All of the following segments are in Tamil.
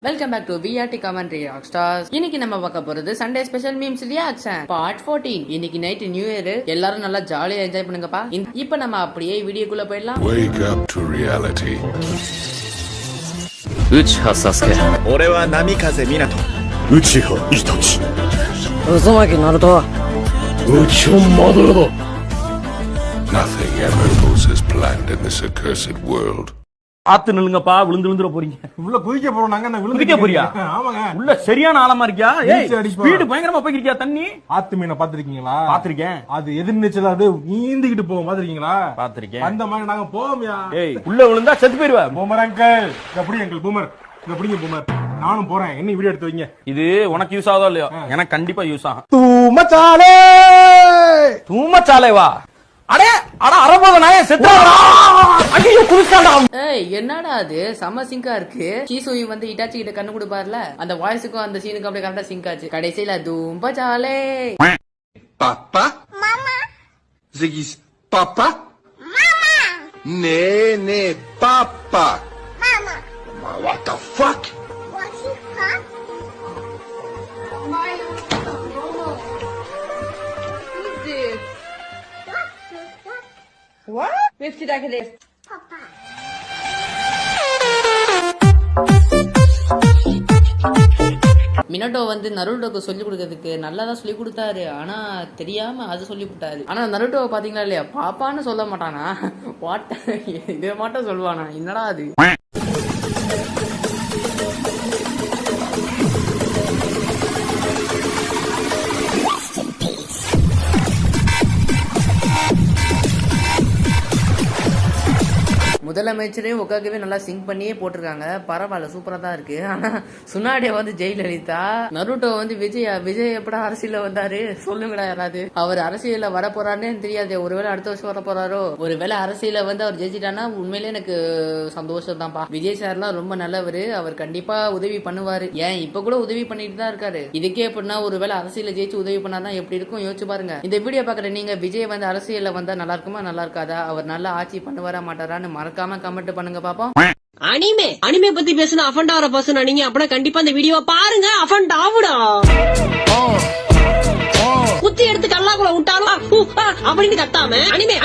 Welcome back to VRT commentary rockstars. இன்னைக்கு நம்ம பார்க்க போறது Sunday special memes reaction part 14. இன்னைக்கு நைட் நியூ இயர், எல்லாரும் நல்லா ஜாலியா என்ஜாய் பண்ணுங்கப்பா. இப்போ நம்ம அப்படியே வீடியோக்குள்ள போயிடலாம். Wake up to reality. Uchiha Sasuke. 俺は波風湊。Uchiha Itachi. Uzumaki Naruto. Uchiha Madara. Nothing ever goes as planned in this accursed world. ஆத்து நில்லுங்கப்பா, விழுந்து விழுந்துற போறீங்க. உள்ள குதிக்க போறோம் நாங்க. குதிக்க போறியா? ஆமாங்க. உள்ள சரியான ஆழமா இருக்கியா? ஏய், அடிச்சு ஸ்பீடு பயங்கரமா போய்க்கிறியா தண்ணி? ஆத்து மீனை பாத்திருக்கீங்களா? பாத்திருக்கேன். அது எதிர்நீச்சல் அது நீந்திக்கிட்டு போவோம், பாத்திருக்கீங்களா? பாத்திருக்கேன். அந்த மாதிரி நாங்க போவோம்யா. ஏய், உள்ள விழுந்தா செத்து போயிருவ. பூமர் அங்கிள், எப்படி அங்கிள் பூமர்? எப்படிங்க பூமர்? நானும் போறேன். என்ன வீடியோ எடுத்து வைங்க. இது உனக்கு யூஸ் ஆகுதோ இல்லையோ, எனக்கு கண்டிப்பா யூஸ் ஆகும். தூமச்சாலே தூமச்சாலே வா. அடே அட அரபோத நாயே செத்துறாடா. ஐயோ குளிச்சாடா. ஏய், என்னடா அது செம சிங்கா இருக்கு. சீசுயி வந்து இட்டாச்சி கிட்ட கண்ணு கொடுப்பார்ல, அந்த வாய்ஸுக்கும் அந்த சீனுக்கும் அப்படியே கரெக்டா சிங்க் ஆச்சு. கடைசியில தூம்பச்சாலே. Papa? Mama? Ziggy's Papa? Mama? Nee, Papa. Mama. What the fuck? What's it called? Who's this? What? Wer da gelesen? Papa. மினட்டோ வந்து நருட்டோக்கு சொல்லி கொடுக்கறதுக்கு நல்லாதான் சொல்லி கொடுத்தாரு. ஆனா தெரியாம அது சொல்லி விட்டாரு. ஆனா நருட்டோ பாத்தீங்களா இல்லையா, பாப்பான்னு சொல்ல மாட்டானா, வாட் இதை மட்டும் சொல்லுவானா. என்னடா அது? முதலமைச்சரையும் உட்காக்கவே நல்லா சிங்க் பண்ணியே போட்டிருக்காங்க. பரவாயில்ல, சூப்பரா தான் இருக்கு. ஆனா சுனாடியா வந்து ஜெயலலிதா, நருட்டோ வந்து விஜய் எப்படா அரசியல வந்தாரு சொல்லுங்கடா யாராவது. அவர் அரசியல வர போறாருன்னு தெரியாது. ஒருவேளை அடுத்த வருஷம் வர போறாரோ. ஒருவேளை அரசியல வந்து அவர் ஜெயிச்சிட்டானா உண்மையிலே எனக்கு சந்தோஷம் தான்ப்பா. விஜய் சார்லாம் ரொம்ப நல்லவர். அவர் கண்டிப்பா உதவி பண்ணுவாரு. ஏன் இப்ப கூட உதவி பண்ணிட்டு தான் இருக்காரு. இதுக்கே எப்படின்னா ஒருவேளை அரசியல ஜெயிச்சு உதவி பண்ணாதான் எப்படி இருக்கும் யோசிச்சு பாருங்க. இந்த வீடியோ பாக்குற நீங்க விஜய் வந்து அரசியல வந்தா நல்லா இருக்குமா நல்லா இருக்காதா, அவர் நல்லா ஆட்சி பண்ணுவாரா மாட்டாரான்னு மறக்காம கமெண்ட் பண்ணுங்க பாப்போம். அனிமே பத்தி பேசுன அஃபண்ட் ஆகிற பர்சன் நீங்க அப்படின்னா கண்டிப்பா இந்த வீடியோ பாருங்க. அஃபண்ட் ஆவுடா. குத்தி எடுத்து கல்லாக்குள்ள விட்டாலும் அப்படின்னு கத்தாம அனிமே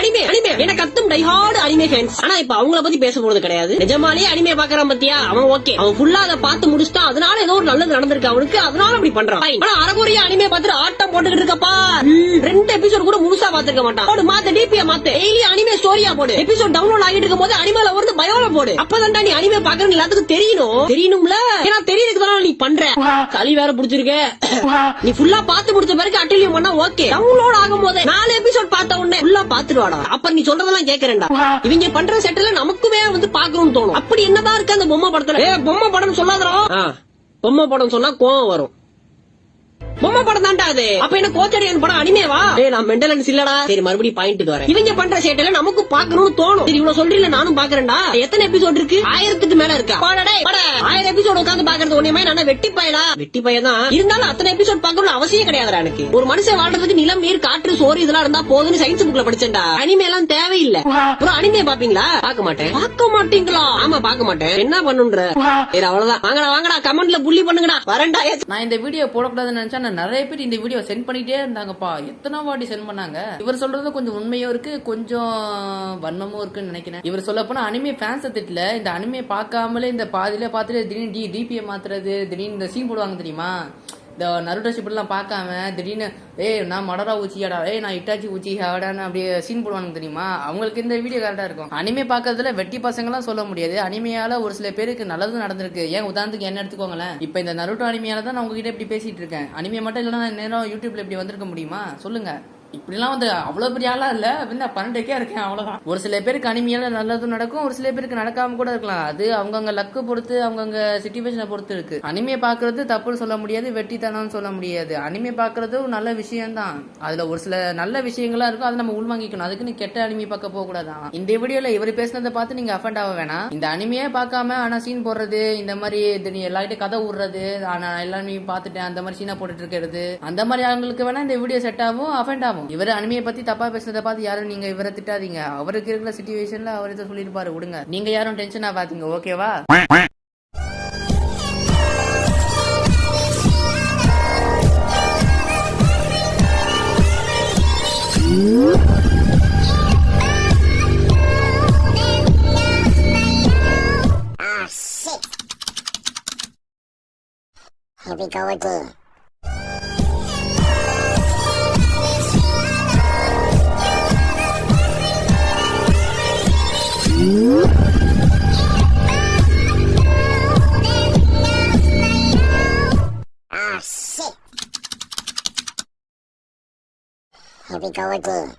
எனக்கு கத்தும் டைஹார்ட் அனிமே ஃபேன்ஸ். ஆனா இப்ப அவங்கள பத்தி பேச போறது கிடையாது. நிஜமாலே அனிமே பாக்குறான் பத்தியா, அவன் ஓகே, அவன் ஃபுல்லா அதை பார்த்து முடிச்சுட்டான். அதனால ஏதோ ஒரு நல்லது நடந்திருக்கு அவனுக்கு, அதனால அப்படி பண்றான். ஆனா அரைகுறையா அனிமே பார்த்துட்டு ஆட்டம் போட்டுக்கிட்டு இருக்கப்பா. 2 எபிசோட் கூட முழுசா பாத்துருக்க மாட்டான். போடு, மாத்த டிபியா மாத்த, டெய்லி அனிமே ஸ்டோரியா போடு. எபிசோட் டவுன்லோட் ஆகிட்டு இருக்கும் போது அனிமேல வந்து பயோல போடு. அப்பதான் நீ அனிமே பாக்குறன்னு எல்லாத்துக்கும் தெரியணும்ல. ஏன்னா தெரியறதுக்கு நீ பண்ற களி வேற புடிச்சிருக்க. நீ ஃபுல்லா பாத்து முடிச்ச பிறகு அட்டிலியம் பண்ணா ஓகே. டவுன்லோட் ஆகும் போது 4 எபிசோட் பார்த்த உடனே ஃபுல்லா பாத்துடுவாடா. அப்ப நீ சொல்றதெல்லாம் கேக்குறேன்டா. இவங்க பண்ற செட்டில் நமக்குமே வந்து பாக்கணும்னு தோணும். அப்படி என்னதான் இருக்கு அந்த பொம்மை படத்துல. பொம்மை படம் சொல்லாதரோ. பொம்மை படம் சொன்னா கோவம் வரும். பொம்மை படம் தான்டா அது. அப்ப என்ன கோச்சடியன் படம் அனிமேவா? நான் மென்டலன்ஸ் இல்லடா. சரி, மறுபடியும் பாயிண்ட் வரேன். இவங்க பண்ற சேட்டல நமக்கு பாக்கணும்னு தோணும். சரி, இவ்வளவு சொல்றீங்க, நானும் பாக்குறேன்டா. எத்தனை எபிசோட் இருக்கு? 1000க்கு மேல இருக்கா? 1000 எபிசோட் உட்காந்து பாக்குறது ஒண்ணுமே நான் வெட்டி பையதான் இருந்தாலும் அத்தனை எபிசோட் பாக்கணும்னு அவசியம் கிடையாதுடா எனக்கு. ஒரு மனுஷன் வாழ்றதுக்கு நிலம், நீர், காற்று, சோறு இதெல்லாம் இருந்தா போதுன்னு சயின்ஸ் புக்ல படிச்சேன்டா. அனிமே எல்லாம் தேவையில்லை. அப்புறம் அனிமே பாப்பீங்களா? பார்க்க மாட்டீங்களா? ஆமா, பார்க்க மாட்டேன். என்ன பண்ணுன்ற? சரி, அவ்வளவுதான். வாங்கடா கமெண்ட்ல புள்ளி பண்ணுங்கடா. வரேன்டா. நான் இந்த வீடியோ போடக்கூடாதுன்னு நினைச்சா நிறைய பேர் இந்த வீடியோ சென்ட் பண்ணிட்டே இருந்தாங்கப்பா. எத்தனை வாட்டி சென்ட் பண்ணாங்க. இவர் சொல்றது கொஞ்சம் உண்மையும் இருக்கு, கொஞ்சம் வன்மமும் இருக்குன்னு நினைக்கிறேன். இவர் சொல்ல போனா அனிமே ஃபேன்ஸ் திட்டல, இந்த அனிமே பார்க்காமலே இந்த பாதியில பார்த்துட்டு திடீர்னு டிபியை மாத்துறது, திடீர்னு இந்த சீன் போடுவாங்க தெரியுமா, இந்த நருட்டோ ஷிப் எல்லாம் பார்க்காம திடீர்னு நான் மடரா ஊச்சியாடா, நான் இட்டாச்சி ஊச்சி ஹாடான்னு அப்படியே சீன் போடுவாங்க தெரியுமா, அவங்களுக்கு இந்த வீடியோ கரெக்டா இருக்கும். அனிமே பாக்குறதுல வெட்டி பசங்கலாம் சொல்ல முடியாது. அனிமையால ஒரு சில பேருக்கு நல்லதும் நடந்திருக்கு. ஏன் உதாரணத்துக்கு என்ன எடுத்துக்கோங்களேன். இப்ப இந்த நருட்டோ அனிமையால தான் நான் உங்ககிட்ட இப்படி பேசிட்டு இருக்கேன். அனிமே மட்டும் இல்லைன்னா நேரம் யூடியூப்ல இப்படி வந்திருக்க முடியுமா சொல்லுங்க. இப்படிலாம் வந்து அவ்வளவு பெரிய ஆளா இல்ல, 12K இருக்கேன், அவ்வளவுதான். ஒரு சில பேருக்கு அனிமையால நல்லதும் நடக்கும், ஒரு சில பேருக்கு நடக்காம கூட இருக்கலாம். அது அவங்கவுங்க லக்கு பொறுத்து, அவங்கவுங்க சிச்சுவேஷனை பொறுத்து இருக்கு. அனிமே பாக்குறது தப்புன்னு சொல்ல முடியாது, வெட்டித்தனம்னு சொல்ல முடியாது. அனிமே பாக்குறது ஒரு நல்ல விஷயம் தான். அதுல ஒரு சில நல்ல விஷயங்களா இருக்கும், அதை நம்ம உள்வாங்கிக்கணும். அதுக்குன்னு கெட்ட அனிமே பார்க்க போக கூடாதான். இந்த வீடியோல இவர் பேசினதை பார்த்து நீங்க அஃபண்ட் ஆக வேணாம். இந்த அனிமையே பார்க்காம ஆனா சீன் போடுறது, இந்த மாதிரி எல்லார்கிட்ட கதை விடுறது, ஆனா எல்லாமே பார்த்துட்டேன் அந்த மாதிரி சீனா போட்டுட்டு இருக்கிறது, அந்த மாதிரி அவங்களுக்கு வேணா இந்த வீடியோ செட் ஆகும், அஃபண்ட் ஆகும். இவர் அனிமையை பத்தி தப்பா பேசுறத பார்த்து யாரும் நீங்க இவரை திட்டாதீங்க. அவருக்கு இருக்கிற சிச்சுவேஷன்ல அவர் இதை சொல்லிருப்பாரு, விடுங்க. நீங்க யாரும் டென்ஷன் ஆகாதீங்க, ஓகேவா? Here we go again. Ah, shit. Here we go again.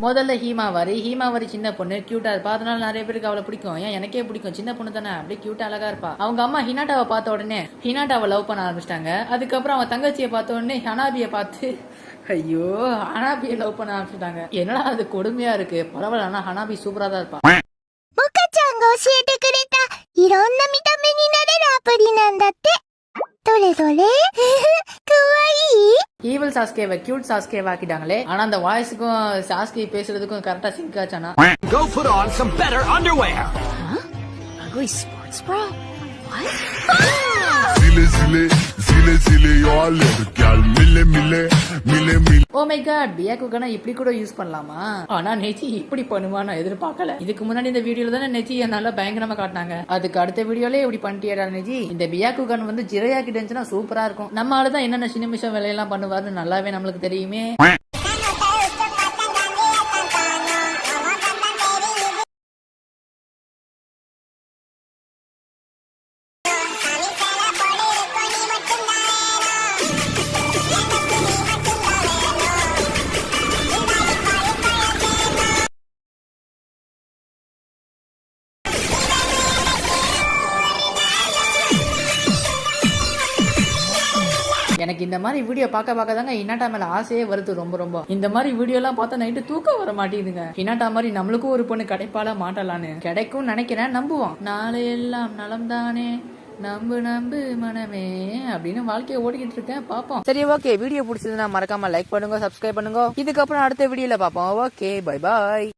முதல்ல ஹீமாவரி சின்ன பொண்ணு கியூட்டா இருப்பா, அதனால நிறைய பேருக்கு அவளை பிடிக்கும். ஏன் எனக்கே பிடிக்கும், சின்ன பொண்ணு தானே, அப்படியே கியூட்டா அழகா இருப்பா. அவங்க அம்மா ஹினாட்டாவை பார்த்த உடனே ஹினாட்டாவை லவ் பண்ண ஆரம்பிச்சிட்டாங்க. அதுக்கப்புறம் அவன் தங்கச்சியை பார்த்த உடனே ஹனாபியை பார்த்து ஐயோ ஹனாபியை லவ் பண்ண ஆரம்பிச்சிட்டாங்க. என்னடா அது கொடுமையா இருக்கு. பரவாயில்ல, ஆனா ஹனாபி சூப்பரா தான் இருப்பா. モカちゃんが教えてくれたいろんな見た目になれるアプリなんだって。どれどれかわいい。 ஈவில் சாஸ்கேவை கியூட் சாஸ்கேவா ஆக்கிட்டாங்களே. ஆனா அந்த வாய்ஸுக்கும் சாஸ்கே பேசுறதுக்கும் கரெக்டா sink ஆச்சானா. Go put on some better underwear. Ugly sports bra. What? Zile, zile, zile, zile, your little gal. Mille, mille, mille, mille. Oh my god, பியாக்குக்கான இப்படி கூட யூஸ் பண்ணலாமா? ஆனா நெச்சி இப்படி பண்ணுவா நான் எதிர்பார்க்கல. இதுக்கு முன்னாடி இந்த வீடியோல தானே நெச்சி நல்லா பயங்கரமா காட்டினாங்க. அதுக்கு அடுத்த வீடியோல இப்படி பண்ணிட்டியடா நெச்சி. இந்த பியாக்குகான் வந்து ஜிரையா கிட்டச்சுன்னா சூப்பரா இருக்கும். நம்ம ஆளுதான் என்னென்ன சின்ன நிமிஷம் வேலையெல்லாம் பண்ணுவாருன்னு நல்லாவே நம்மளுக்கு தெரியுமே. எனக்கு இந்த மாதிரி வீடியோ பார்க்க தாங்க ஹினாட்டா மேல ஆசையே வருது ரொம்ப. இந்த மாதிரி வீடியோ எல்லாம் பார்த்தா நைட்டு தூக்கம் வர மாட்டேங்குதுங்க. ஹினாட்டா மாதிரி நம்மளுக்கும் ஒரு பொண்ணு கிடைப்பால மாட்டலான்னு. கிடைக்கும் நினைக்கிறேன், நம்புவோம். நாளை எல்லாம் நலம் தானே, நம்பு மனமே அப்படின்னு வாழ்க்கையை ஓடிக்கிட்டு இருக்கேன். பாப்போம். சரி, ஓகே, வீடியோ பிடிச்சதுன்னா மறக்காம லைக் பண்ணுங்க, சப்ஸ்கிரைப் பண்ணுங்க. இதுக்கப்புறம் அடுத்த வீடியோல பாப்போம். Okay, bye bye.